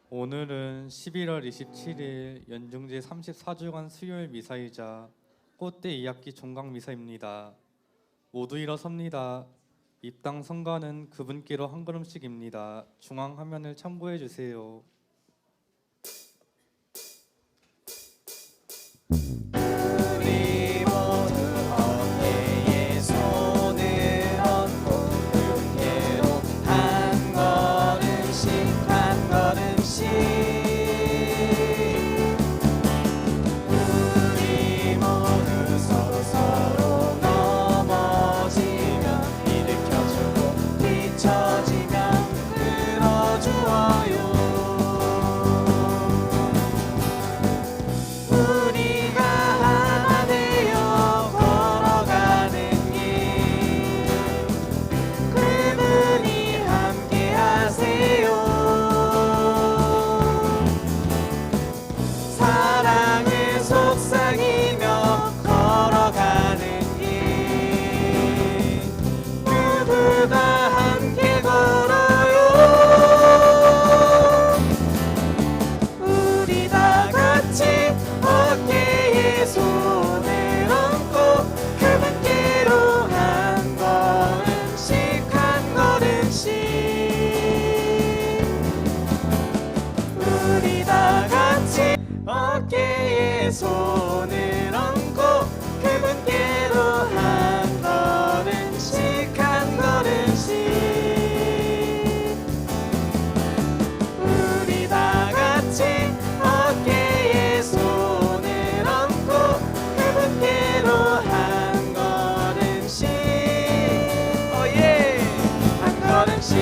오늘은 11월 27일 연중제 34주간 수요일 미사이자 꽃대 2학기 종강 미사입니다. 모두 일어섭니다. 입당 성가는 그분께로 한 걸음씩입니다. 중앙 화면을 참고해 주세요. 우리 모두 어깨에 손을 얹고 그분께로 한 걸음씩 한 걸음씩 우리 모두 서로 넘어지면 일으켜주고 뒤처지면 끌어주어요. 우리가 하나 되어 걸어가는 길 그분이 함께 하세요. 사랑을 속삭이며 걸어가는 길 그분과 함께 걸어요. 우리 다 같이 어깨에 손을 얹고 그분께로 한 걸음씩 한 걸음씩 우리 다 같이 어깨에 손을 얹고 그분께로 한 걸음씩 한 걸음씩 우리 다 같이 어깨에 손을 얹고 그분께로 한 걸음씩 오예 한 걸음씩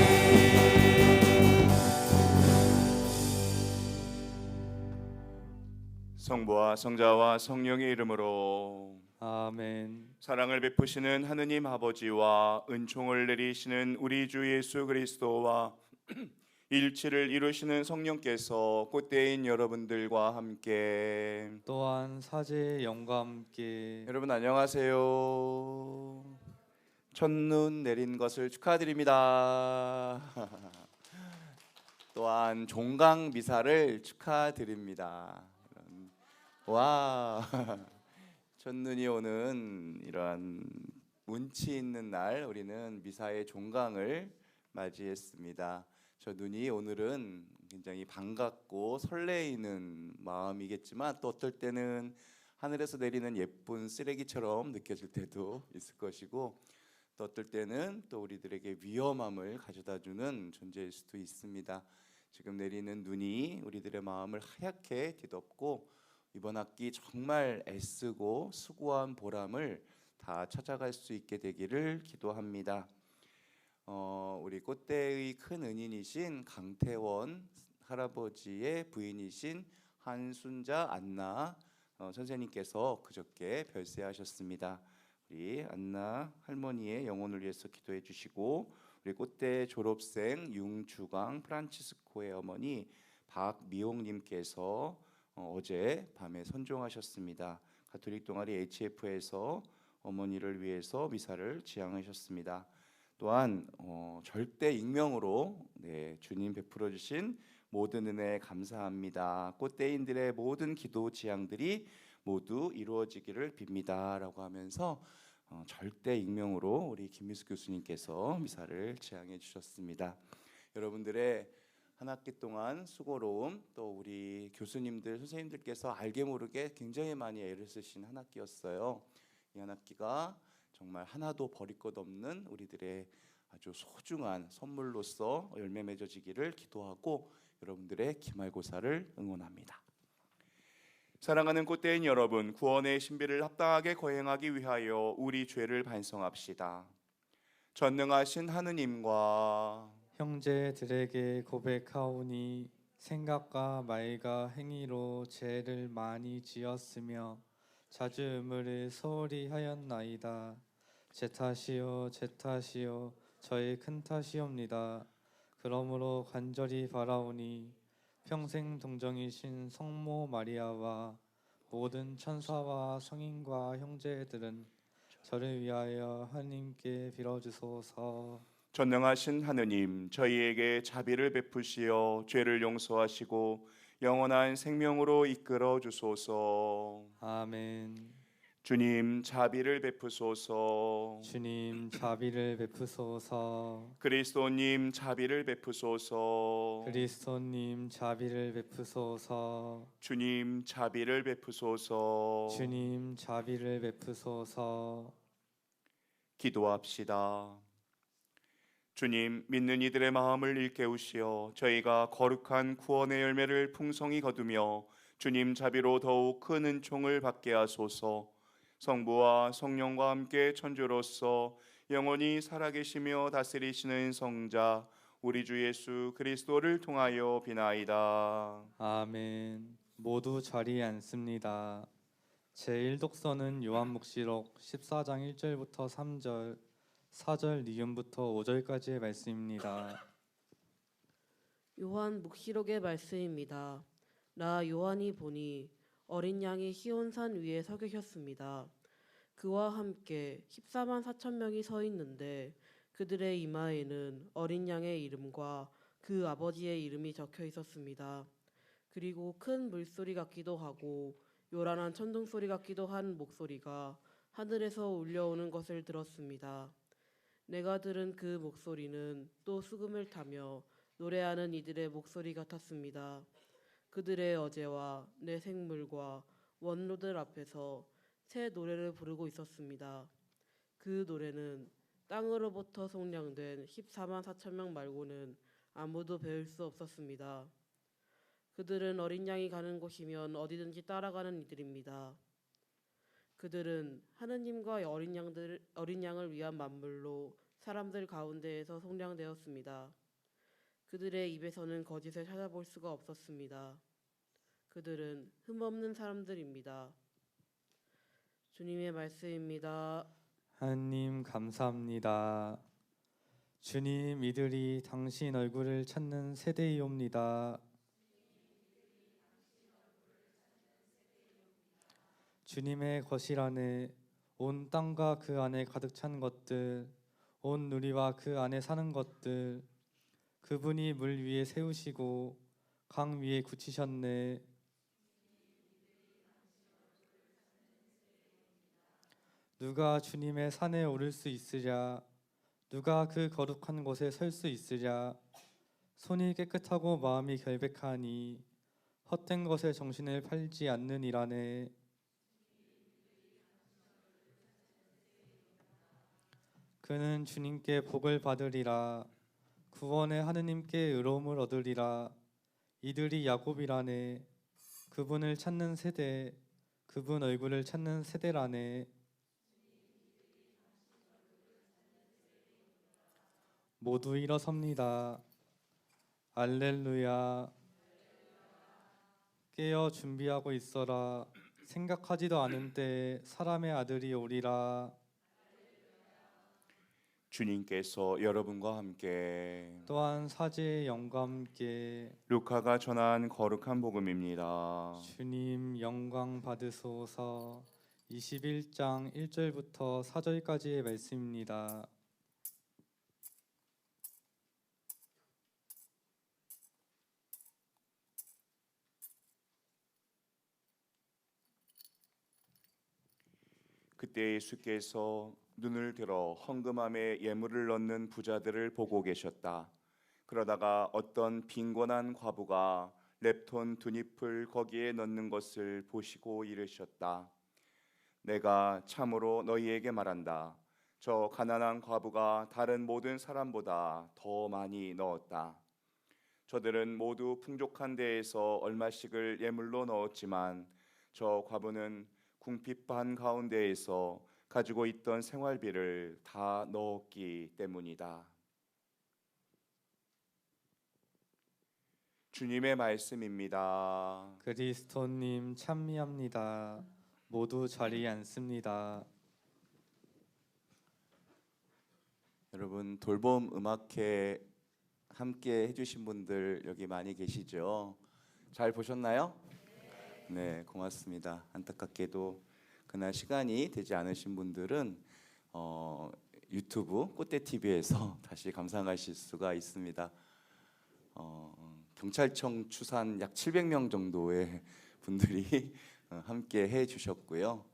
성부와 성자와 성령의 이름으로 아멘. 사랑을 베푸시는 하느님 아버지와 은총을 내리시는 우리 주 예수 그리스도와 일치를 이루시는 성령께서 꽃대인 여러분들과 함께 또한 사제의 영과 함께 여러분 안녕하세요. 첫눈 내린 것을 축하드립니다. 또한 종강 미사를 축하드립니다. 와, 첫눈이 오는 이러한 운치 있는 날 우리는 미사의 종강을 맞이했습니다. 저 눈이 오늘은 굉장히 반갑고 설레이는 마음이겠지만 또 어떨 때는 하늘에서 내리는 예쁜 쓰레기처럼 느껴질 때도 있을 것이고 또 어떨 때는 또 우리들에게 위험함을 가져다주는 존재일 수도 있습니다. 지금 내리는 눈이 우리들의 마음을 하얗게 뒤덮고 이번 학기 정말 애쓰고 수고한 보람을 다 찾아갈 수 있게 되기를 기도합니다. 우리 꽃대의 큰 은인이신 강태원 할아버지의 부인이신 한순자 안나 선생님께서 그저께 별세하셨습니다. 우리 안나 할머니의 영혼을 위해서 기도해 주시고 우리 꽃대 졸업생 융주강 프란치스코의 어머니 박미옥님께서 어제 밤에 선종하셨습니다. 가톨릭 동아리 HF에서 어머니를 위해서 미사를 지향하셨습니다. 또한 절대 익명으로 주님 베풀어 주신 모든 은혜 감사합니다. 꽃대인들의 모든 기도 지향들이 모두 이루어지기를 빕니다 라고 하면서 절대 익명으로 우리 김미수 교수님께서 미사를 지향해 주셨습니다. 여러분들의 한 학기 동안 수고로움 또 우리 교수님들 선생님들께서 알게 모르게 굉장히 많이 애를 쓰신 한 학기였어요. 이 한 학기가 정말 하나도 버릴 것 없는 우리들의 아주 소중한 선물로서 열매 맺어지기를 기도하고 여러분들의 기말고사를 응원합니다. 사랑하는 꽃대인 여러분, 구원의 신비를 합당하게 거행하기 위하여 우리 죄를 반성합시다. 전능하신 하느님과 형제들에게 고백하오니 생각과 말과 행위로 죄를 많이 지었으며 자주 의무를 소홀히 하였나이다. 제 탓이요 제 탓이요 저의 큰 탓이옵니다. 그러므로 간절히 바라오니 평생 동정이신 성모 마리아와 모든 천사와 성인과 형제들은 저를 위하여 하나님께 빌어주소서. 전능하신 하느님, 저희에게 자비를 베푸시어 죄를 용서하시고 영원한 생명으로 이끌어 주소서. 아멘. 주님, 자비를 베푸소서. 주님 자비를 베푸소서. 그리스도님, 자비를 베푸소서. 그리스도님 자비를 베푸소서. 주님, 자비를 베푸소서. 주님 자비를 베푸소서. 기도합시다. 주님, 믿는 이들의 마음을 일깨우시어 저희가 거룩한 구원의 열매를 풍성히 거두며 주님 자비로 더욱 큰 은총을 받게 하소서. 성부와 성령과 함께 천주로서 영원히 살아계시며 다스리시는 성자 우리 주 예수 그리스도를 통하여 비나이다. 아멘. 모두 자리에 앉습니다. 제1독서는 요한묵시록 14장 1절부터 3절, 4절 니은부터 5절까지의 말씀입니다. 요한 묵시록의 말씀입니다. 나 요한이 보니 어린 양이 시온산 위에 서 계셨습니다. 그와 함께 14만 4천 명이 서 있는데 그들의 이마에는 어린 양의 이름과 그 아버지의 이름이 적혀 있었습니다. 그리고 큰 물소리 같기도 하고 요란한 천둥 소리 같기도 한 목소리가 하늘에서 울려오는 것을 들었습니다. 내가 들은 그 목소리는 또 수금을 타며 노래하는 이들의 목소리 같았습니다. 그들의 어제와 내 생물과 원로들 앞에서 새 노래를 부르고 있었습니다. 그 노래는 땅으로부터 속량된 14만 4천 명 말고는 아무도 배울 수 없었습니다. 그들은 어린 양이 가는 곳이면 어디든지 따라가는 이들입니다. 그들은 하느님과 어린 양을 위한 만물로 사람들 가운데에서 속량되었습니다. 그들의 입에서는 거짓을 찾아볼 수가 없었습니다. 그들은 흠없는 사람들입니다. 주님의 말씀입니다. 하나님 감사합니다. 주님, 이들이 당신 얼굴을 찾는 세대이옵니다. 주님의 거실 안에 온 땅과 그 안에 가득 찬 것들, 온 누리와 그 안에 사는 것들, 그분이 물 위에 세우시고 강 위에 굳히셨네. 누가 주님의 산에 오를 수 있으랴? 누가 그 거룩한 곳에 설 수 있으랴? 손이 깨끗하고 마음이 결백하니 헛된 것에 정신을 팔지 않느니라네. 그는 주님께 복을 받으리라. 구원의 하느님께 의로움을 얻으리라. 이들이 야곱이라네. 그분을 찾는 세대, 그분 얼굴을 찾는 세대라네. 모두 일어섭니다. 알렐루야. 깨어 준비하고 있어라. 생각하지도 않은 때에 사람의 아들이 오리라. 주님께서 여러분과 함께 또한 사제의 영과 함께 루카가 전한 거룩한 복음입니다. 주님 영광 받으소서. 21장 1절부터 4절까지의 말씀입니다. 그때 예수께서 눈을 들어 헌금함에 예물을 넣는 부자들을 보고 계셨다. 그러다가 어떤 빈곤한 과부가 렙톤 두 잎을 거기에 넣는 것을 보시고 이르셨다. 내가 참으로 너희에게 말한다. 저 가난한 과부가 다른 모든 사람보다 더 많이 넣었다. 저들은 모두 풍족한 데에서 얼마씩을 예물로 넣었지만 저 과부는 궁핍한 가운데에서 가지고 있던 생활비를 다 넣었기 때문이다. 주님의 말씀입니다. 그리스도님 찬미합니다. 모두 자리에 앉습니다. 여러분, 돌봄 음악회 함께 해주신 분들 여기 많이 계시죠? 잘 보셨나요? 네, 고맙습니다. 안타깝게도 그날 시간이 되지 않으신 분들은 유튜브 꽃대 TV에서 다시 감상하실 수가 있습니다. 경찰청 추산 약 700명 정도의 분들이 함께 해주셨고요.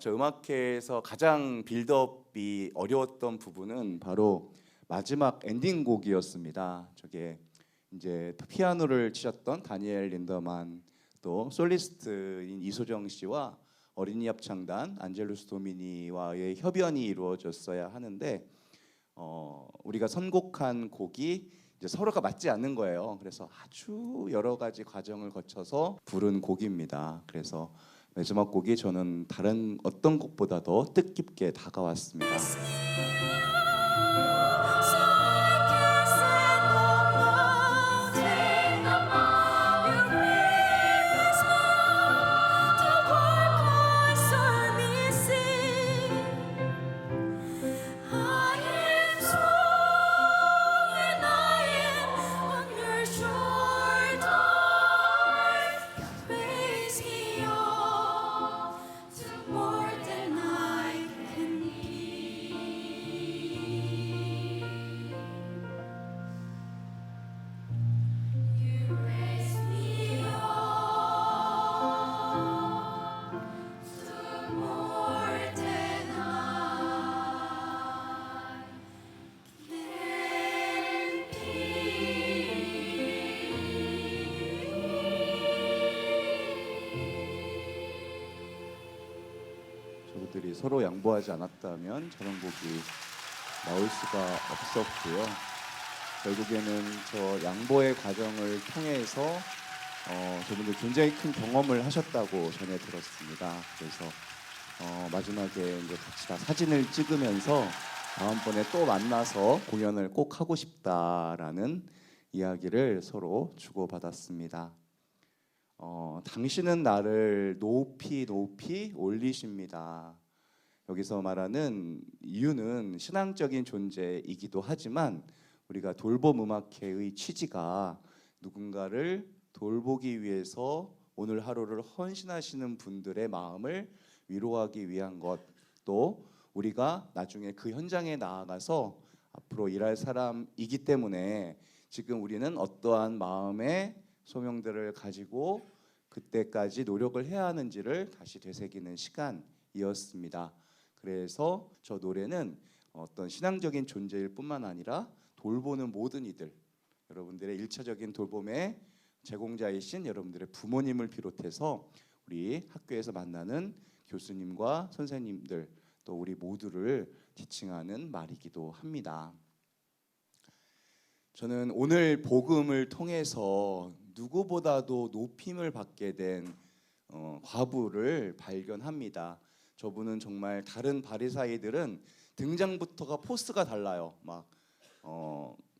저 음악회에서 가장 빌드업이 어려웠던 부분은 바로 마지막 엔딩곡이었습니다. 저게 이제 피아노를 치셨던 다니엘 린더만, 또 솔리스트인 이소정 씨와 어린이 합창단 안젤루스 도미니와의 협연이 이루어졌어야 하는데 우리가 선곡한 곡이 이제 서로가 맞지 않는 거예요. 그래서 아주 여러 가지 과정을 거쳐서 부른 곡입니다. 그래서 마지막 곡이 저는 다른 어떤 곡보다 더 뜻깊게 다가왔습니다. 저들이 서로 양보하지 않았다면 저런 곡이 나올 수가 없었고요. 결국에는 저 양보의 과정을 통해서 저분들 굉장히 큰 경험을 하셨다고 전해 들었습니다. 그래서 마지막에 이제 같이 다 사진을 찍으면서 다음번에 또 만나서 공연을 꼭 하고 싶다라는 이야기를 서로 주고받았습니다. 당신은 나를 높이 높이 올리십니다. 여기서 말하는 이유는 신앙적인 존재이기도 하지만 우리가 돌봄 음악회의 취지가 누군가를 돌보기 위해서 오늘 하루를 헌신하시는 분들의 마음을 위로하기 위한 것, 또 우리가 나중에 그 현장에 나아가서 앞으로 일할 사람이기 때문에 지금 우리는 어떠한 마음의 소명들을 가지고 그때까지 노력을 해야 하는지를 다시 되새기는 시간이었습니다. 그래서 저 노래는 어떤 신앙적인 존재일 뿐만 아니라 돌보는 모든 이들, 여러분들의 일차적인 돌봄의 제공자이신 여러분들의 부모님을 비롯해서 우리 학교에서 만나는 교수님과 선생님들, 또 우리 모두를 지칭하는 말이기도 합니다. 저는 오늘 복음을 통해서 누구보다도 높임을 받게 된 과부를 발견합니다. 저분은 정말 다른 바리사이들은 등장부터가 포스가 달라요. 막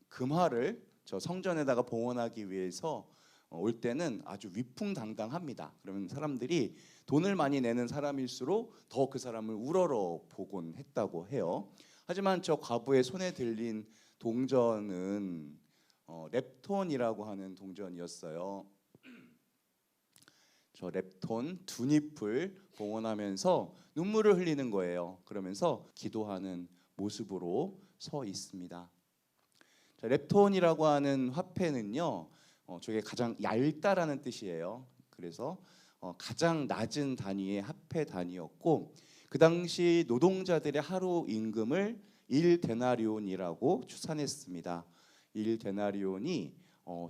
금화를 저 성전에다가 봉헌하기 위해서 올 때는 아주 위풍당당합니다. 그러면 사람들이 돈을 많이 내는 사람일수록 더 그 사람을 우러러 보곤 했다고 해요. 하지만 저 과부의 손에 들린 동전은 렙톤이라고 하는 동전이었어요. 저 렙톤 두 잎을 봉헌하면서 눈물을 흘리는 거예요. 그러면서 기도하는 모습으로 서 있습니다. 자, 렙톤이라고 하는 화폐는요, 저게 가장 얇다라는 뜻이에요. 그래서 가장 낮은 단위의 화폐 단위였고, 그 당시 노동자들의 하루 임금을 1데나리온이라고 추산했습니다. 1데나리온이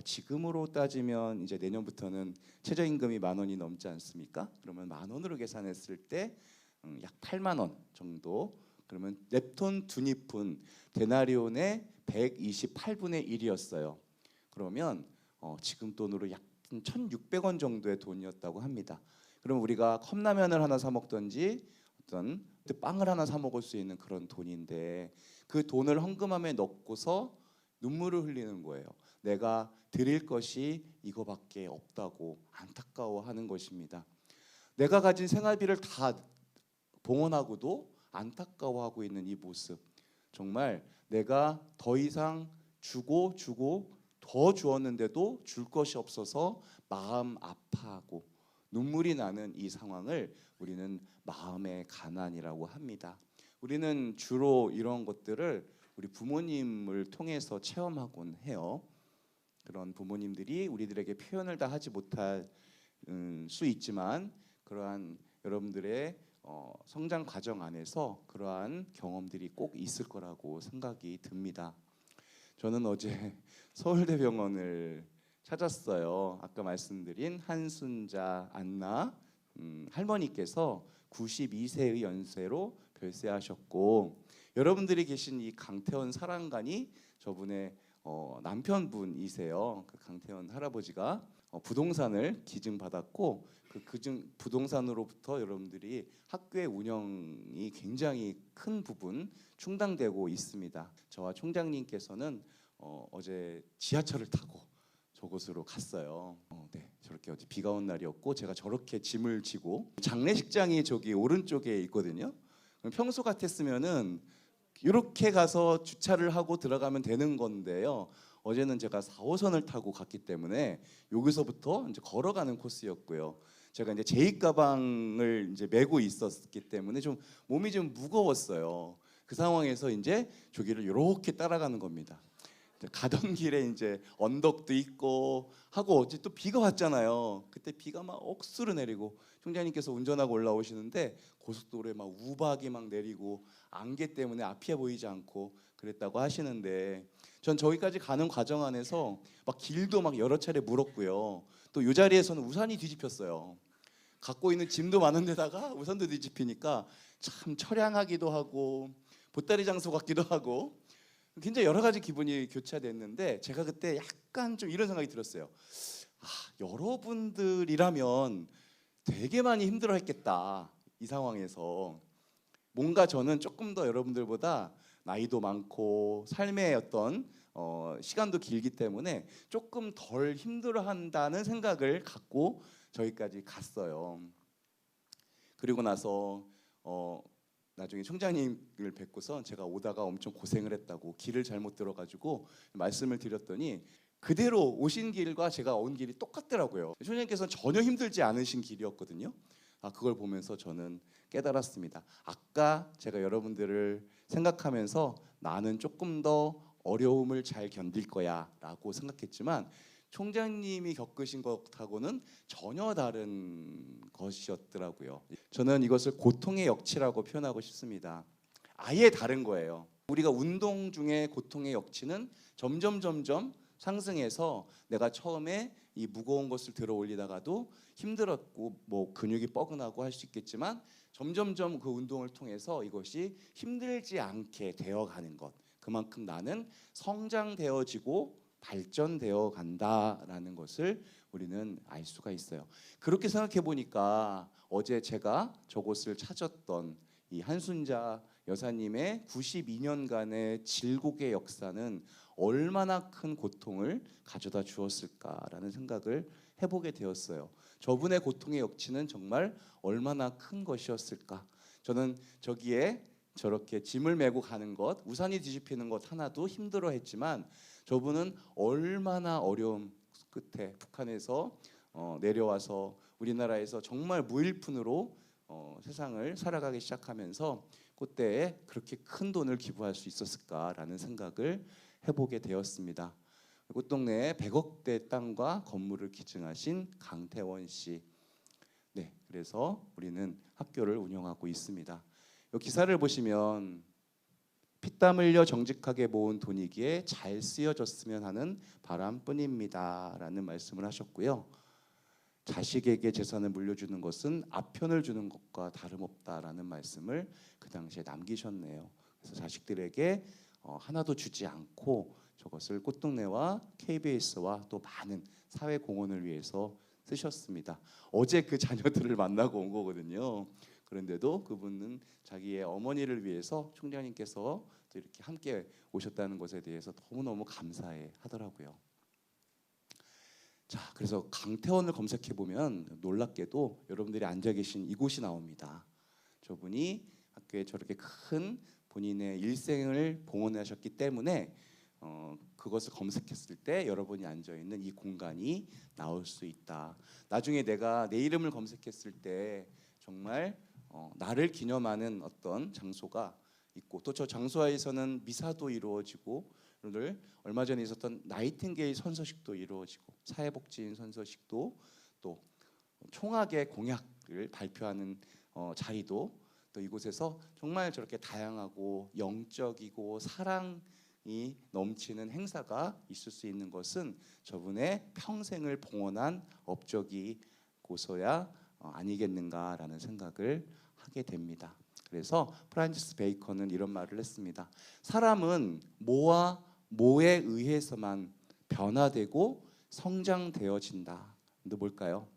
지금으로 따지면 이제 내년부터는 최저임금이 10,000원이 넘지 않습니까? 그러면 10,000원으로 계산했을 때 약 80,000원 정도. 그러면 렙톤 두 잎은 데나리온의 128분의 1이었어요. 그러면 지금 돈으로 약 1,600원 정도의 돈이었다고 합니다. 그럼 우리가 컵라면을 하나 사 먹든지 어떤 빵을 하나 사 먹을 수 있는 그런 돈인데, 그 돈을 헌금함에 넣고서 눈물을 흘리는 거예요. 내가 드릴 것이 이거밖에 없다고 안타까워하는 것입니다. 내가 가진 생활비를 다 봉헌하고도 안타까워하고 있는 이 모습, 정말 내가 더 이상 주고 더 주었는데도 줄 것이 없어서 마음 아파하고 눈물이 나는 이 상황을 우리는 마음의 가난이라고 합니다. 우리는 주로 이런 것들을 우리 부모님을 통해서 체험하곤 해요. 그런 부모님들이 우리들에게 표현을 다 하지 못할 수 있지만 그러한 여러분들의 성장 과정 안에서 그러한 경험들이 꼭 있을 거라고 생각이 듭니다. 저는 어제 서울대병원을 찾았어요. 아까 말씀드린 한순자 안나 할머니께서 92세의 연세로 별세하셨고, 여러분들이 계신 이 강태원 사랑관이 저분의 남편분이세요. 그 강태원 할아버지가 부동산을 기증받았고 그 부동산으로부터 여러분들이 학교의 운영이 굉장히 큰 부분 충당되고 있습니다. 저와 총장님께서는 어제 지하철을 타고 저곳으로 갔어요. 네, 저렇게 어제 비가 온 날이었고 제가 저렇게 짐을 지고 장례식장이 저기 오른쪽에 있거든요. 평소 같았으면은 이렇게 가서 주차를 하고 들어가면 되는 건데요. 어제는 제가 4호선을 타고 갔기 때문에 여기서부터 이제 걸어가는 코스였고요. 제가 이제 제입 가방을 이제 메고 있었기 때문에 좀 몸이 좀 무거웠어요. 그 상황에서 이제 저기를 이렇게 따라가는 겁니다. 가던 길에 이제 언덕도 있고 하고 어제 또 비가 왔잖아요. 그때 비가 막 억수로 내리고 총장님께서 운전하고 올라오시는데 고속도로에 막 우박이 막 내리고 안개 때문에 앞이 보이지 않고 그랬다고 하시는데 전 저기까지 가는 과정 안에서 막 길도 막 여러 차례 물었고요. 또 이 자리에서는 우산이 뒤집혔어요. 갖고 있는 짐도 많은데다가 우산도 뒤집히니까 참 처량하기도 하고 보따리 장소 같기도 하고 굉장히 여러 가지 기분이 교차됐는데 제가 그때 약간 좀 이런 생각이 들었어요. 여러분들이라면 되게 많이 힘들어했겠다. 이 상황에서 뭔가 저는 조금 더 여러분들보다 나이도 많고 삶의 어떤 시간도 길기 때문에 조금 덜 힘들어한다는 생각을 갖고 저기까지 갔어요. 그리고 나서 나중에 총장님을 뵙고서 제가 오다가 엄청 고생을 했다고 길을 잘못 들어가지고 말씀을 드렸더니 그대로 오신 길과 제가 온 길이 똑같더라고요. 총장님께서는 전혀 힘들지 않으신 길이었거든요. 그걸 보면서 저는 깨달았습니다. 아까 제가 여러분들을 생각하면서 나는 조금 더 어려움을 잘 견딜 거야 라고 생각했지만 총장님이 겪으신 것하고는 전혀 다른 것이었더라고요. 저는 이것을 고통의 역치라고 표현하고 싶습니다. 아예 다른 거예요. 우리가 운동 중에 고통의 역치는 점점 상승해서 내가 처음에 이 무거운 것을 들어 올리다가도 힘들었고 뭐 근육이 뻐근하고 할 수 있겠지만 점점 그 운동을 통해서 이것이 힘들지 않게 되어가는 것, 그만큼 나는 성장되어지고 발전되어 간다라는 것을 우리는 알 수가 있어요. 그렇게 생각해 보니까 어제 제가 저곳을 찾았던 이 한순자 여사님의 92년간의 질곡의 역사는 얼마나 큰 고통을 가져다 주었을까라는 생각을 해보게 되었어요. 저분의 고통의 역치는 정말 얼마나 큰 것이었을까. 저는 저기에 저렇게 짐을 메고 가는 것, 우산이 뒤집히는 것 하나도 힘들어했지만 저분은 얼마나 어려움 끝에 북한에서 내려와서 우리나라에서 정말 무일푼으로 세상을 살아가기 시작하면서 그때에 그렇게 큰 돈을 기부할 수 있었을까라는 생각을 해보게 되었습니다. 꽃동네에 100억대 땅과 건물을 기증하신 강태원 씨. 네, 그래서 우리는 학교를 운영하고 있습니다. 이 기사를 보시면 피땀 흘려 정직하게 모은 돈이기에 잘 쓰여졌으면 하는 바람뿐입니다 라는 말씀을 하셨고요. 자식에게 재산을 물려주는 것은 아편을 주는 것과 다름없다라는 말씀을 그 당시에 남기셨네요. 그래서 자식들에게 하나도 주지 않고 저것을 꽃동네와 KBS와 또 많은 사회 공헌을 위해서 쓰셨습니다. 어제 그 자녀들을 만나고 온 거거든요. 그런데도 그분은 자기의 어머니를 위해서 총장님께서 또 이렇게 함께 오셨다는 것에 대해서 너무너무 감사해 하더라고요. 자, 그래서 강태원을 검색해 보면 놀랍게도 여러분들이 앉아 계신 이곳이 나옵니다. 저분이 학교에 저렇게 큰 본인의 일생을 봉헌하셨기 때문에 그것을 검색했을 때 여러분이 앉아 있는 이 공간이 나올 수 있다. 나중에 내가 내 이름을 검색했을 때 정말 나를 기념하는 어떤 장소가 있고 또 저 장소에서는 미사도 이루어지고 오늘 얼마 전에 있었던 나이팅게일 선서식도 이루어지고 사회복지인 선서식도 또 총학의 공약을 발표하는 자리도 또 이곳에서 정말 저렇게 다양하고 영적이고 사랑이 넘치는 행사가 있을 수 있는 것은 저분의 평생을 봉헌한 업적이고서야 아니겠는가라는 생각을 하게 됩니다. 그래서 프란시스 베이컨은 이런 말을 했습니다. 사람은 뭐와 뭐에 의해서만 변화되고 성장되어진다. 근데 뭘까요?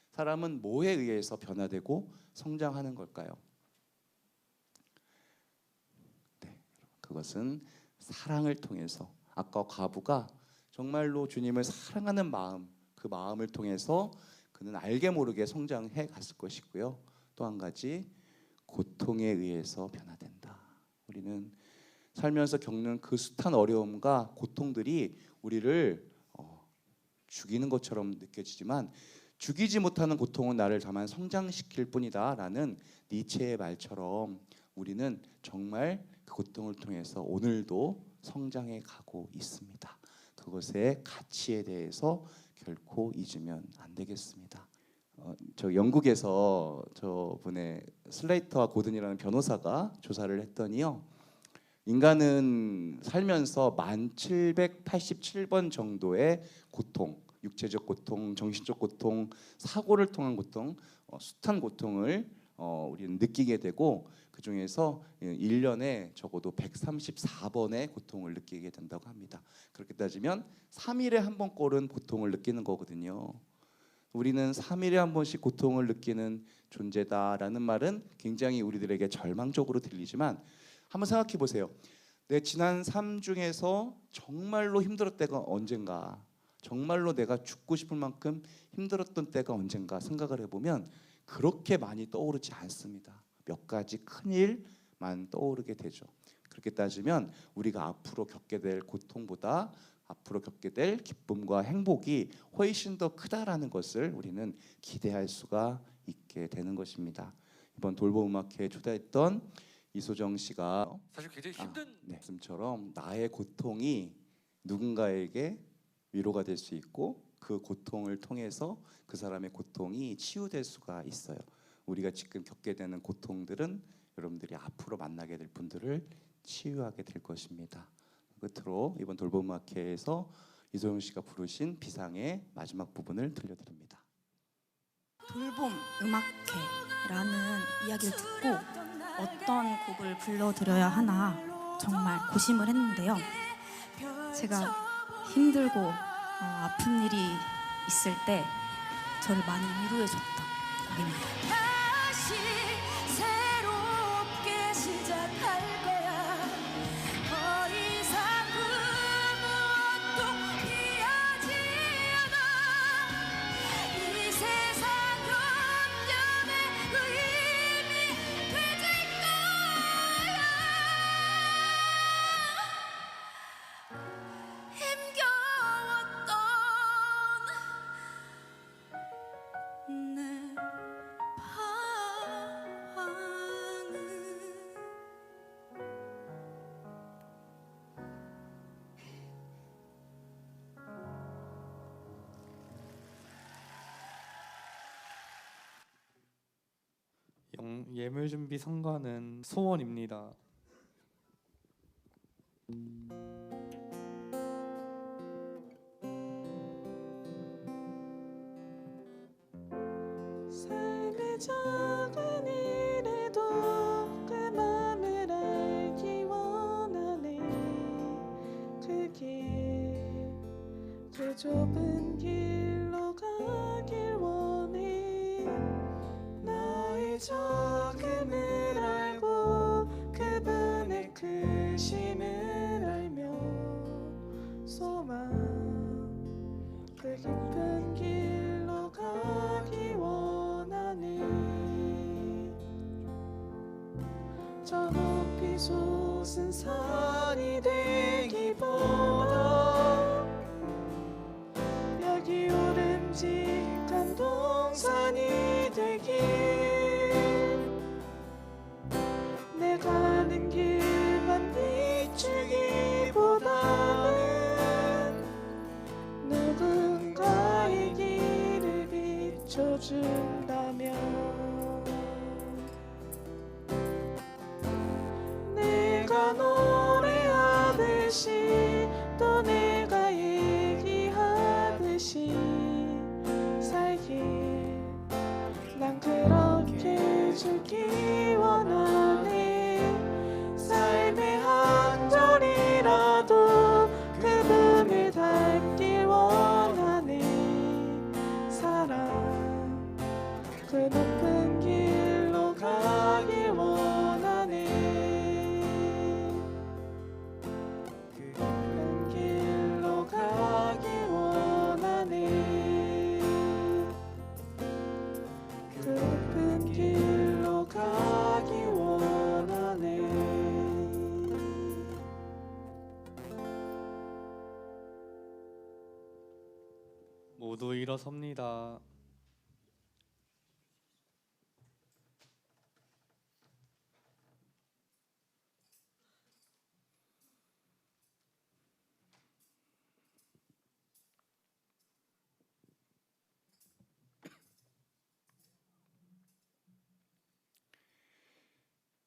사람은 뭐에 의해서 변화되고 성장하는 걸까요? 네, 그것은 사랑을 통해서 아까 과부가 정말로 주님을 사랑하는 마음, 그 마음을 통해서 그는 알게 모르게 성장해 갔을 것이고요. 또 한 가지 고통에 의해서 변화된다. 우리는 살면서 겪는 그 숱한 어려움과 고통들이 우리를 죽이는 것처럼 느껴지지만 죽이지 못하는 고통은 나를 다만 성장시킬 뿐이다라는 니체의 말처럼 우리는 정말 그 고통을 통해서 오늘도 성장해 가고 있습니다. 그것의 가치에 대해서 결코 잊으면 안 되겠습니다. 저 영국에서 저분의 슬레이터와 고든이라는 변호사가 조사를 했더니요, 인간은 살면서 1787번 정도의 고통, 육체적 고통, 정신적 고통, 사고를 통한 고통, 숱한 고통을 우리는 느끼게 되고 그 중에서 1년에 적어도 134번의 고통을 느끼게 된다고 합니다. 그렇게 따지면 3일에 한 번꼴은 고통을 느끼는 거거든요. 우리는 3일에 한 번씩 고통을 느끼는 존재다라는 말은 굉장히 우리들에게 절망적으로 들리지만 한번 생각해 보세요. 내 지난 삶 중에서 정말로 힘들었던 때가 언젠가, 정말로 내가 죽고 싶을 만큼 힘들었던 때가 언젠가 생각을 해보면 그렇게 많이 떠오르지 않습니다. 몇 가지 큰 일만 떠오르게 되죠. 그렇게 따지면 우리가 앞으로 겪게 될 고통보다 앞으로 겪게 될 기쁨과 행복이 훨씬 더 크다라는 것을 우리는 기대할 수가 있게 되는 것입니다. 이번 돌봄음악회에 초대했던 이소정 씨가 사실 굉장히 힘든 말씀처럼 나의 고통이 누군가에게 위로가 될 수 있고 그 고통을 통해서 그 사람의 고통이 치유될 수가 있어요. 우리가 지금 겪게 되는 고통들은 여러분들이 앞으로 만나게 될 분들을 치유하게 될 것입니다. 끝으로 이번 돌봄음악회에서 이소영 씨가 부르신 비상의 마지막 부분을 들려드립니다. 돌봄 음악회라는 이야기를 듣고 어떤 곡을 불러드려야 하나 정말 고심을 했는데요. 제가 힘들고 아픈 일이 있을 때 저를 많이 위로해줬던 곡입니다. 다시 새롭게 시작할 거야. 더 이상 그 무엇도 피하지 않아. 이 세상 연연의 의미 되질 거야. 힘겨웠던 내 방황은 예물준비 성가는 소원입니다. 삶의 작은 일에도 그 맘을 알기 원하네. 그 좁은 길로 가길 원해. 나의 적음을 알고 그분의 크심을 알며 소망 그 깊은 길로 가기 원하네. 저 높이 솟은 산이 되기보다 여기 오름직한 동산이 되길. 내 가는 길 비춰준다면 내가 노래하듯이 또 내가 얘기하듯이 살길 난 그렇게 죽기 원하네. 삶의 한 절이라도 그분을 닮길 원하네. 사랑 그 높은 길로 가길 원하네. 그 높은 길로 가길 원하네. 그 높은 길로 가길 원하네. 모두 일어섭니다.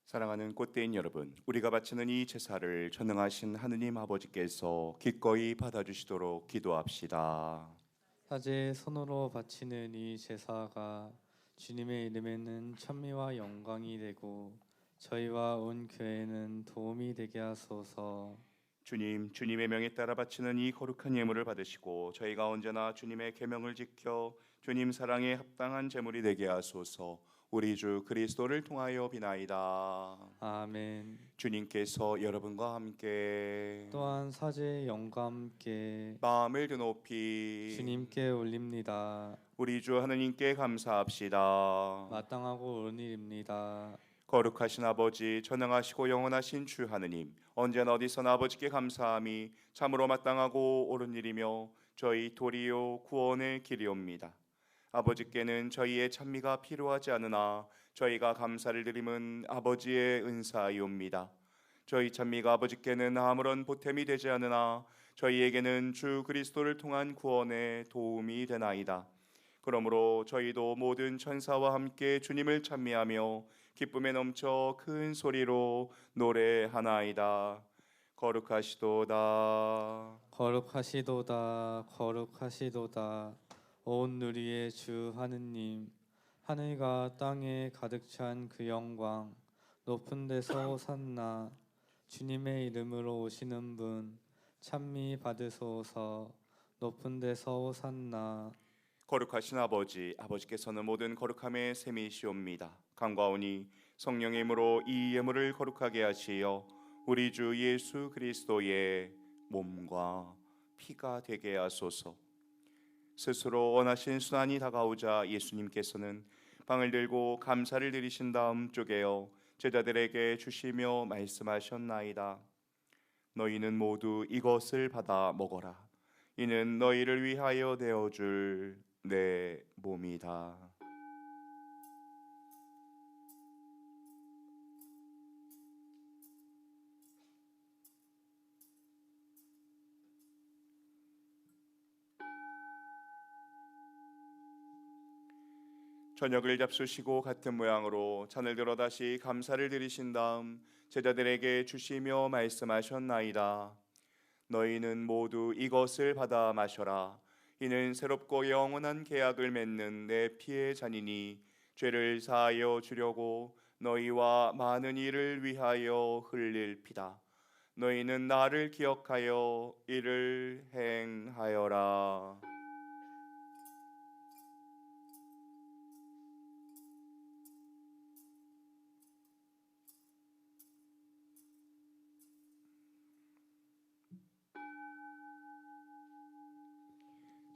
사랑하는 꽃대인 여러분, 우리가 바치는 이 제사를 전능하신 하느님 아버지께서 기꺼이 받아주시도록 기도합시다. 사제 손으로 바치는 이 제사가 주님의 이름에는 찬미와 영광이 되고 저희와 온 교회는 도움이 되게 하소서. 주님, 주님의 명에 따라 바치는 이 거룩한 예물을 받으시고 저희가 언제나 주님의 계명을 지켜 주님 사랑에 합당한 제물이 되게 하소서. 우리 주 그리스도를 통하여 비나이다. 아멘. 주님께서 여러분과 함께 또한 사제의 영과 함께 마음을 드높이 주님께 올립니다. 우리 주 하느님께 감사합시다. 마땅하고 옳은 일입니다. 거룩하신 아버지, 전능하시고 영원하신 주 하느님, 언제나 어디서나 아버지께 감사함이 참으로 마땅하고 옳은 일이며 저희 도리요 구원의 길이옵니다. 아버지께는 저희의 찬미가 필요하지 않으나 저희가 감사를 드림은 아버지의 은사이옵니다. 저희 찬미가 아버지께는 아무런 보탬이 되지 않으나 저희에게는 주 그리스도를 통한 구원의 도움이 되나이다. 그러므로 저희도 모든 천사와 함께 주님을 찬미하며 기쁨에 넘쳐 큰 소리로 노래하나이다. 거룩하시도다. 거룩하시도다. 거룩하시도다. 온 누리의 주 하느님, 하늘과 땅에 가득 찬 그 영광, 높은 데서 호산나. 주님의 이름으로 오시는 분 찬미 받으소서. 높은 데서 호산나. 거룩하신 아버지, 아버지께서는 모든 거룩함의 셈이시옵니다. 간과오니 성령의 힘으로 이 예물을 거룩하게 하시어 우리 주 예수 그리스도의 몸과 피가 되게 하소서. 스스로 원하신 순환이 다가오자 예수님께서는 빵을 들고 감사를 드리신 다음 쪼개어 제자들에게 주시며 말씀하셨나이다. 너희는 모두 이것을 받아 먹어라. 이는 너희를 위하여 내어줄 내 몸이다. 저녁을 잡수시고 같은 모양으로 잔을 들어 다시 감사를 드리신 다음 제자들에게 주시며 말씀하셨나이다. 너희는 모두 이것을 받아 마셔라. 이는 새롭고 영원한 계약을 맺는 내 피의 잔이니 죄를 사하여 주려고 너희와 많은 이를 위하여 흘릴 피다. 너희는 나를 기억하여 이를 행하여라.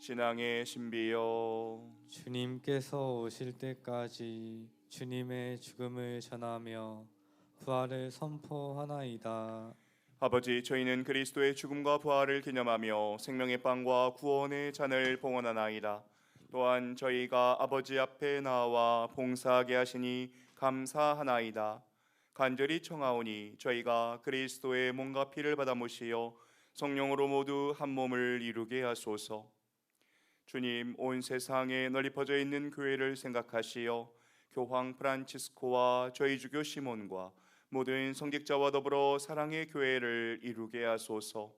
신앙의 신비여, 주님께서 오실 때까지 주님의 죽음을 전하며 부활을 선포하나이다. 아버지, 저희는 그리스도의 죽음과 부활을 기념하며 생명의 빵과 구원의 잔을 봉헌하나이다. 또한 저희가 아버지 앞에 나와 봉사하게 하시니 감사하나이다. 간절히 청하오니 저희가 그리스도의 몸과 피를 받아 모시어 성령으로 모두 한 몸을 이루게 하소서. 주님, 온 세상에 널리 퍼져 있는 교회를 생각하시어 교황 프란치스코와 저희 주교 시몬과 모든 성직자와 더불어 사랑의 교회를 이루게 하소서.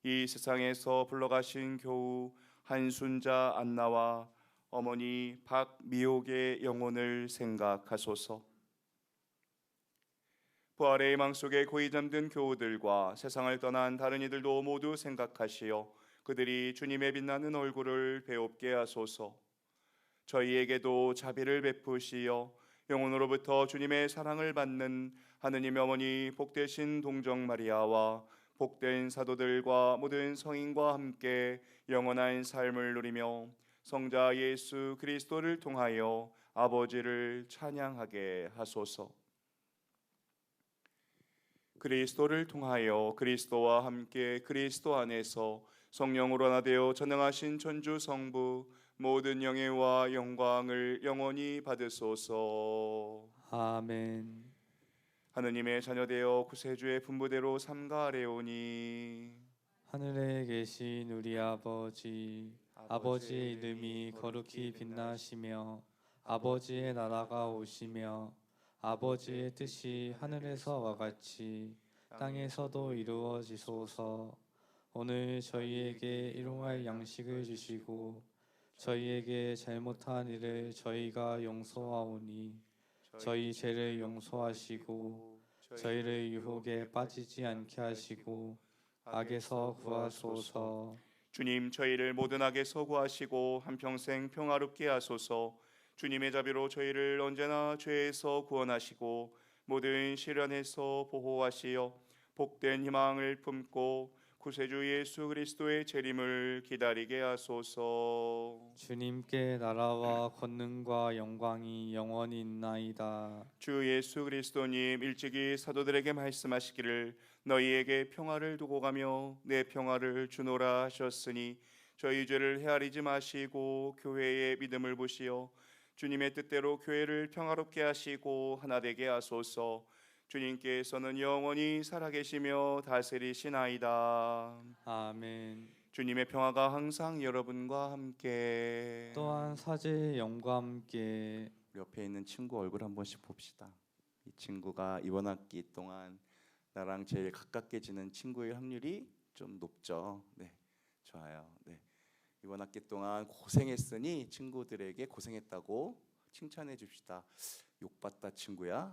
이 세상에서 불러가신 교우 한순자 안나와 어머니 박미옥의 영혼을 생각하소서. 부활의 희망 속에 고이 잠든 교우들과 세상을 떠난 다른 이들도 모두 생각하시어 그들이 주님의 빛나는 얼굴을 배웁게 하소서. 저희에게도 자비를 베푸시어 영혼으로부터 주님의 사랑을 받는 하느님의 어머니 복되신 동정 마리아와 복된 사도들과 모든 성인과 함께 영원한 삶을 누리며 성자 예수 그리스도를 통하여 아버지를 찬양하게 하소서. 그리스도를 통하여 그리스도와 함께 그리스도 안에서 성령으로 하나 되어 전능하신 천주 성부 모든 영예와 영광을 영원히 받으소서. 아멘. 하느님의 자녀되어 구세주의 분부대로 삼가하래오니 하늘에 계신 우리 아버지의 이름이 거룩히 빛나시며 아버지의 나라가 오시며 아버지의 뜻이 하늘에서와 같이 땅에서도 이루어지소서. 오늘 저희에게 일용할 양식을 주시고 저희에게 잘못한 일을 저희가 용서하오니 저희 죄를 용서하시고 저희를 유혹에 빠지지 않게 하시고 악에서 구하소서. 주님, 저희를 모든 악에서 구하시고 한평생 평화롭게 하소서. 주님의 자비로 저희를 언제나 죄에서 구원하시고 모든 시련에서 보호하시어 복된 희망을 품고 구세주 예수 그리스도의 재림을 기다리게 하소서. 주님께 나라와 권능과 영광이 영원히 있나이다. 주 예수 그리스도님, 일찍이 사도들에게 말씀하시기를 너희에게 평화를 두고 가며 내 평화를 주노라 하셨으니 저희 죄를 헤아리지 마시고 교회의 믿음을 보시어 주님의 뜻대로 교회를 평화롭게 하시고 하나 되게 하소서. 주님께서는 영원히 살아계시며 다스리시나이다. 아멘. 주님의 평화가 항상 여러분과 함께. 또한 사제의 영과 함께. 우리 옆에 있는 친구 얼굴 한 번씩 봅시다. 이 친구가 이번 학기 동안 나랑 제일 가깝게 지낸 친구일 확률이 좀 높죠. 네, 좋아요. 네, 이번 학기 동안 고생했으니 친구들에게 고생했다고 칭찬해 줍시다. 욕받다 친구야.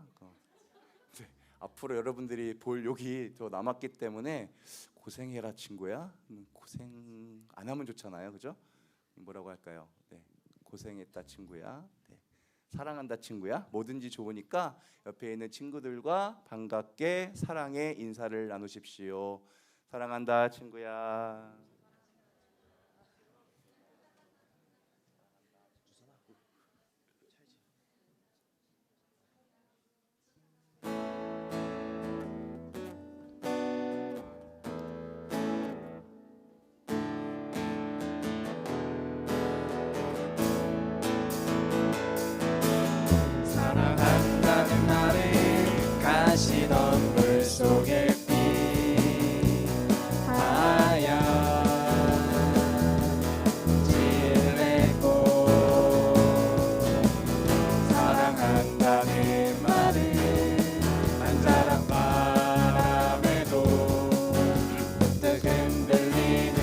네, 앞으로 여러분들이 볼 욕이 더 남았기 때문에 고생해라 친구야. 고생 안 하면 좋잖아요, 그죠? 뭐라고 할까요? 네, 고생했다 친구야. 네, 사랑한다 친구야. 뭐든지 좋으니까 옆에 있는 친구들과 반갑게 사랑의 인사를 나누십시오. 사랑한다 친구야. 사랑한다는 말을 가시던 물속에 피하여 질레고 사랑한다는 말을 한자락 바람에도 문득 흔들리는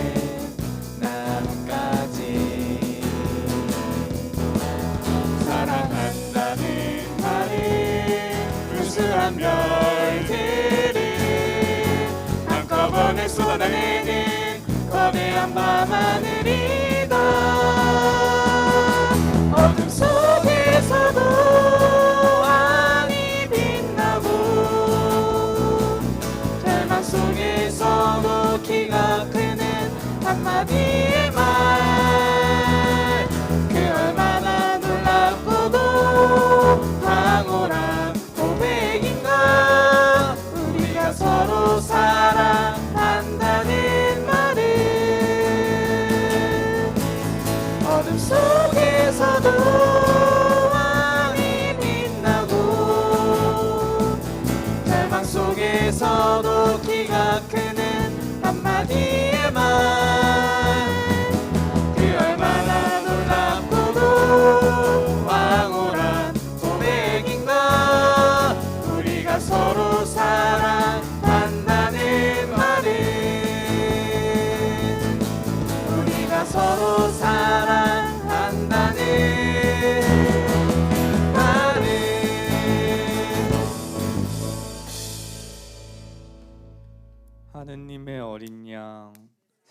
나뭇가지 사랑한다는 말을 유수한 별들을 한꺼번에 쏟아내는 거대한 밤하늘이다. 어둠 속에서도 왕이 빛나고 절망 속에서도 키가 크는 한마디의 말, 그 얼마나 놀랍고도 황홀한 고백인가. 우리가 서로 사랑한다는 말을 어둠 속에서도 왕이 빛나고 절망 속에서도 키가 크는 한마디의 말,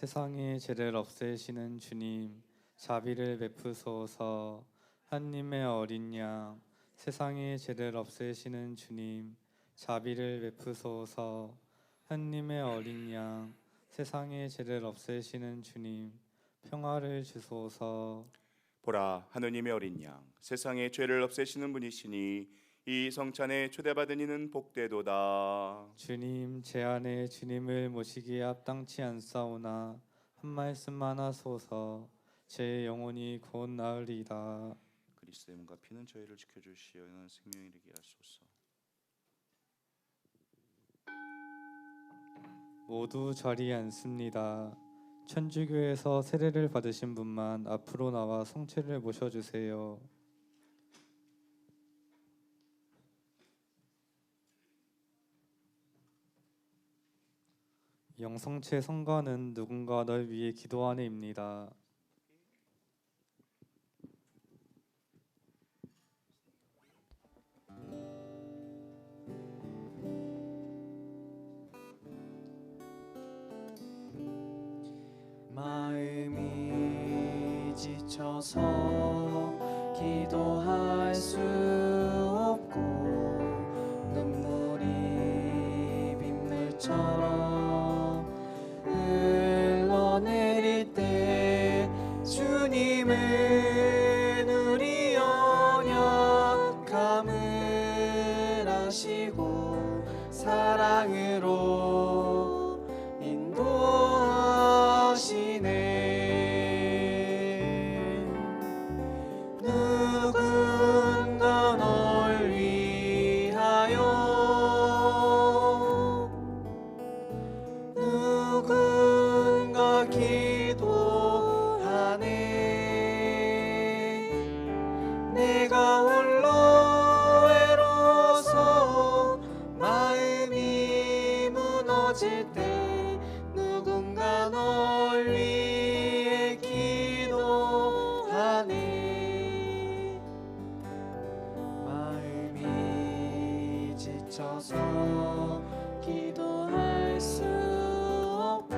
세상의 죄를 없애시는 주님, 자비를 베푸소서. 하나님의 어린 양, 세상의 죄를 없애시는 주님, 자비를 베푸소서. 하나님의 어린 양, 세상의 죄를 없애시는 주님, 평화를 주소서. 보라, 하느님의 어린 양, 세상의 죄를 없애시는 분이시니 이 성찬에 초대받은 이는 복되도다. 주님, 제 안에 주님을 모시기에 합당치 않사오나 한 말씀만 하소서. 제 영혼이 곧 나으리다. 그리스도의 몸과 피는 저희를 지켜주시어 영원한 생명에 이르게 하소서. 모두 자리에 앉습니다. 천주교에서 세례를 받으신 분만 앞으로 나와 성체를 모셔주세요. 영성체 성가는 누군가 널 위해 기도하네입니다. 마음이 지쳐서 기도할 수 없고 눈물이 빗물처럼 흘러내릴 때 주님은 우리 연약함을 아시고 사랑으로 인도하시네. 누군가 널 위하여 누군가 기도하네. 내가 홀로 외로워서 마음이 무너질 때 누군가 널 위해 기도하네. 마음이 지쳐서 기도할 수 없고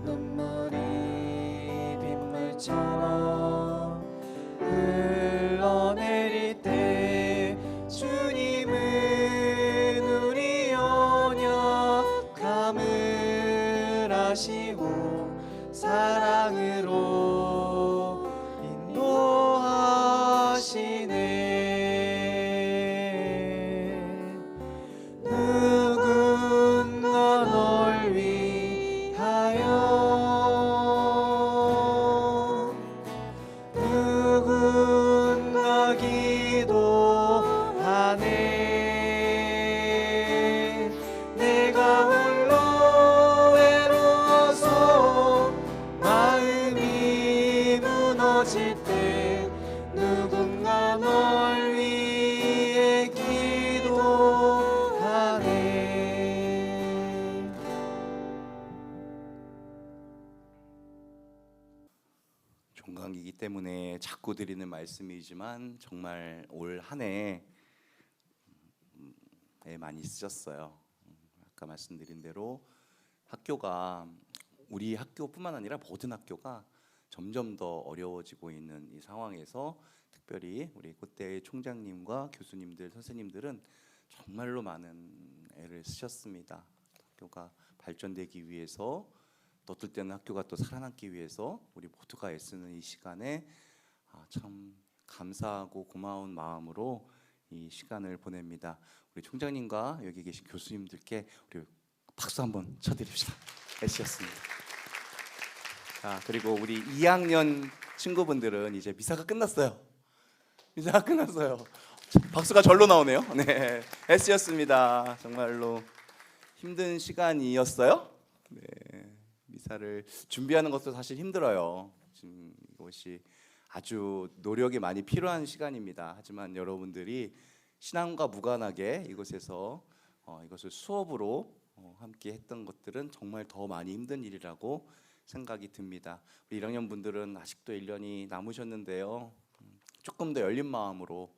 눈물이 빗물처럼 흘러내릴 때 주님은 우리 연약함을 아시고 사랑으로 인도하시네. 누군가 널 위하여 누군가 기도하네. 내가 홀로 외로워서 마음이 무너질 때 누군가 널 위해 기도하네. 종강이기 때문에 자꾸 드리는 말씀이지만 정말 올 한 해에 많이 쓰셨어요. 아까 말씀드린 대로 학교가 우리 학교뿐만 아니라 모든 학교가 점점 더 어려워지고 있는 이 상황에서 특별히 우리 꽃대 총장님과 교수님들, 선생님들은 정말로 많은 애를 쓰셨습니다. 학교가 발전되기 위해서 또 어떨 때는 학교가 또 살아남기 위해서 우리 모두가 애쓰는 이 시간에 참 감사하고 고마운 마음으로 이 시간을 보냅니다. 우리 총장님과 여기 계신 교수님들께 우리 박수 한번 쳐드립시다. 애쓰셨습니다. 그리고 우리 2학년 친구분들은 이제 미사가 끝났어요. 미사가 끝났어요. 박수가 절로 나오네요. 네, 애쓰셨습니다. 정말로 힘든 시간이었어요. 네, 미사를 준비하는 것도 사실 힘들어요. 지금 이것이 아주 노력이 많이 필요한 시간입니다. 하지만 여러분들이 신앙과 무관하게 이곳에서 이것을 수업으로 함께 했던 것들은 정말 더 많이 힘든 일이라고 생각이 듭니다. 우리 1학년 분들은 아직도 1년이 남으셨는데요. 조금 더 열린 마음으로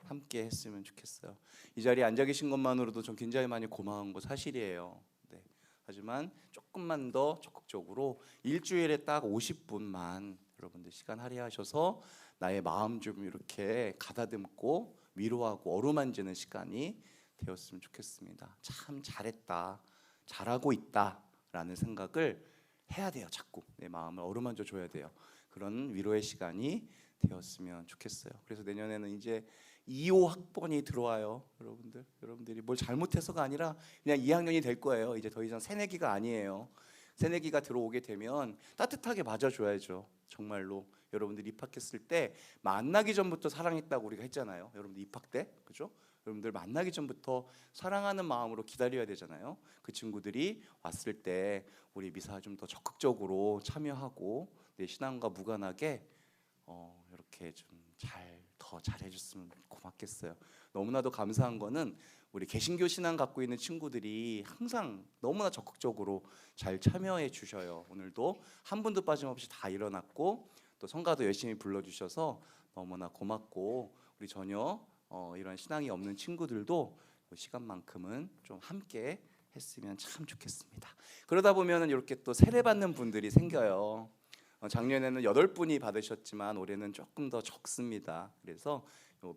함께 했으면 좋겠어요. 이 자리에 앉아 계신 것만으로도 좀 굉장히 많이 고마운 거 사실이에요. 네. 하지만 조금만 더 적극적으로 일주일에 딱 50분만 여러분들 시간 할애하셔서 나의 마음 좀 이렇게 가다듬고 위로하고 어루만지는 시간이 되었으면 좋겠습니다. 참 잘했다, 잘하고 있다라는 생각을 해야 돼요. 자꾸 내 마음을 어루만져 줘야 돼요. 그런 위로의 시간이 되었으면 좋겠어요. 그래서 내년에는 이제 2호 학번이 들어와요. 여러분들이 뭘 잘못해서가 아니라 그냥 2학년이 될 거예요. 이제 더 이상 새내기가 아니에요. 새내기가 들어오게 되면 따뜻하게 맞아줘야죠. 정말로 여러분들 입학했을 때 만나기 전부터 사랑했다고 우리가 했잖아요. 여러분들 입학 때, 그죠? 여러분들 만나기 전부터 사랑하는 마음으로 기다려야 되잖아요. 그 친구들이 왔을 때 우리 미사 좀 더 적극적으로 참여하고 내 신앙과 무관하게 이렇게 좀 더 잘해줬으면 고맙겠어요. 너무나도 감사한 거는 우리 개신교 신앙 갖고 있는 친구들이 항상 너무나 적극적으로 잘 참여해 주셔요. 오늘도 한 분도 빠짐없이 다 일어났고 또 성가도 열심히 불러주셔서 너무나 고맙고 우리 전혀 이런 신앙이 없는 친구들도 시간만큼은 좀 함께 했으면 참 좋겠습니다. 그러다 보면 이렇게 또 세례 받는 분들이 생겨요. 작년에는 8분이 받으셨지만 올해는 조금 더 적습니다. 그래서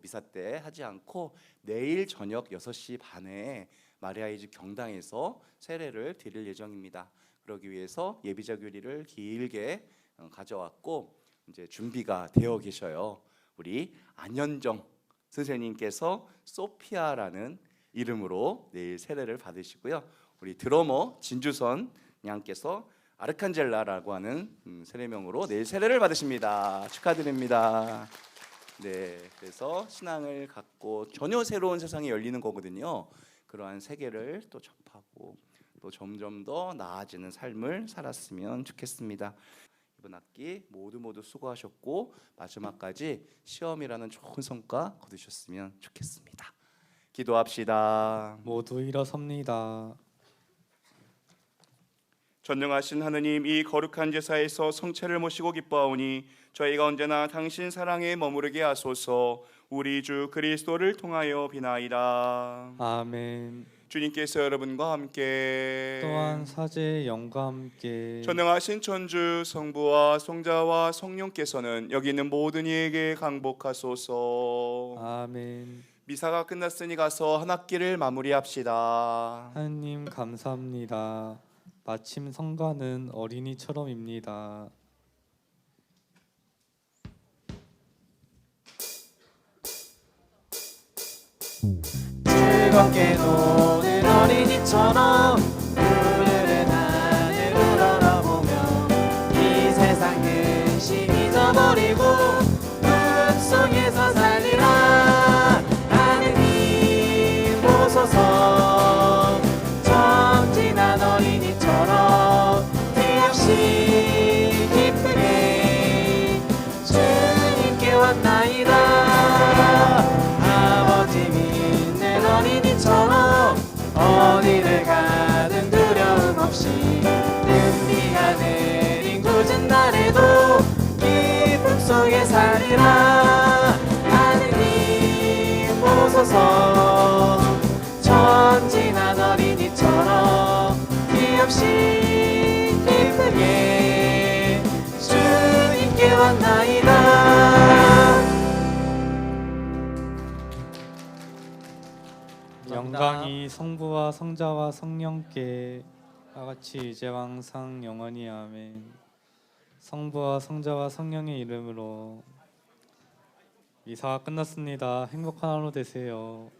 미사 때 하지 않고 내일 저녁 6시 반에 마리아의 집 경당에서 세례를 드릴 예정입니다. 그러기 위해서 예비자 교리를 길게 가져왔고 이제 준비가 되어 계셔요. 우리 안현정 선생님께서 소피아라는 이름으로 내일 세례를 받으시고요. 우리 드러머 진주선 양께서 아르칸젤라라고 하는 세례명으로 내일 세례를 받으십니다. 축하드립니다. 네, 그래서 신앙을 갖고 전혀 새로운 세상이 열리는 거거든요. 그러한 세계를 또 접하고 또 점점 더 나아지는 삶을 살았으면 좋겠습니다. 이번 학기 모두 수고하셨고 마지막까지 시험이라는 좋은 성과 거두셨으면 좋겠습니다. 기도합시다. 모두 일어섭니다. 전능하신 하느님, 이 거룩한 제사에서 성체를 모시고 기뻐하오니 저희가 언제나 당신 사랑에 머무르게 하소서. 우리 주 그리스도를 통하여 비나이다. 아멘. 주님께서 여러분과 함께 또한 사제의 영과 함께 전능하신 천주 성부와 성자와 성령께서는 여기 있는 모든 이에게 강복하소서. 아멘. 미사가 끝났으니 가서 한 학기를 마무리합시다. 하느님 감사합니다. 마침 성가는 어린이처럼입니다. 즐겁게 노는 어린이처럼 푸르른 하늘 우러러보며 이 세상 근심 잊어버리고 꿈속에서 살리라. 하느님 오소서. 정진한 어린이처럼 뒤없이 기쁘게 주님께 왔나이다. 아버지 믿는 어린이처럼 어디를 가든 두려움 없이 은비가 내린 굳은 날에도 기쁨 속에 살리라. 하느님 오소서. 전진한 어린이처럼 뒤없이 기쁘게 주님께 왔나이다. 영광이 성부와 성자와 성령께 다같이 이제와 항상 영원히 아멘. 성부와 성자와 성령의 이름으로 미사가 끝났습니다. 행복한 하루 되세요.